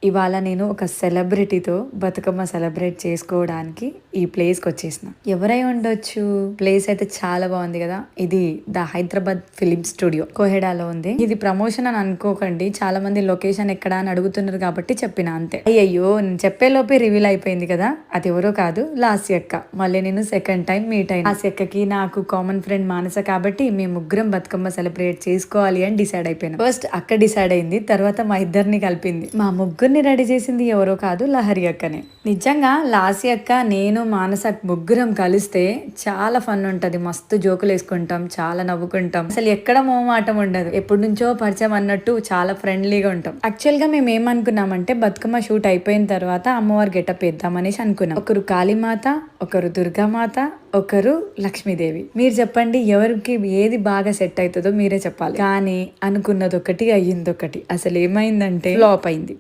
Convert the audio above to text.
ఇవాళ నేను ఒక సెలబ్రిటీతో బతుకమ్మ సెలబ్రేట్ చేసుకోవడానికి ఈ ప్లేస్కి వచ్చేసిన. ఎవరై ఉండొచ్చు? ప్లేస్ అయితే చాలా బాగుంది కదా. ఇది ద హైదరాబాద్ ఫిలిం స్టూడియో కోహెడాలో ఉంది. ఇది ప్రమోషన్ అని అనుకోకండి, చాలా మంది లొకేషన్ ఎక్కడ అని అడుగుతున్నారు కాబట్టి చెప్పిన అంతే. అయ్యయ్యో, నేను చెప్పే లోపే రివీల్ అయిపోయింది కదా. అది ఎవరో కాదు, లాస్య అక్క. మళ్ళీ నేను సెకండ్ టైం మీట్ అయిన. లాస్య అక్కకి నాకు కామన్ ఫ్రెండ్ మానస కాబట్టి మేము ముగ్గురం బతుకమ్మ సెలబ్రేట్ చేసుకోవాలి అని డిసైడ్ అయిపోయినాం. ఫస్ట్ అక్క డిసైడ్ అయింది, తర్వాత మా ఇద్దరిని కలిపింది. మా ముగ్గురిని రెడీ చేసింది ఎవరో కాదు, లహరి అక్కనే. నిజంగా లాస్య అక్క, నేను, మానస ముగ్గురం కలిస్తే చాలా ఫన్ ఉంటది. మస్తు జోకులు వేసుకుంటాం, చాలా నవ్వుకుంటాం. అసలు ఎక్కడ మోమాటం ఉండదు. ఎప్పటి నుంచో పరిచయం అన్నట్టు చాలా ఫ్రెండ్లీగా ఉంటాం. యాక్చువల్ గా మేము ఏమనుకున్నామంటే బతుకమ్మ షూట్ అయిపోయిన తర్వాత అమ్మవారి గెటప్ వేద్దామనేసి అనుకున్నాం. ఒకరు కాళీమాత, ఒకరు దుర్గామాత, ఒకరు లక్ష్మీదేవి. మీరు చెప్పండి, ఎవరికి ఏది బాగా సెట్ అవుతుందో మీరే చెప్పాలి. కానీ అనుకున్నది ఒకటి, అయ్యింది ఒకటి. అసలు ఏమైందంటే ఫ్లాప్ అయింది.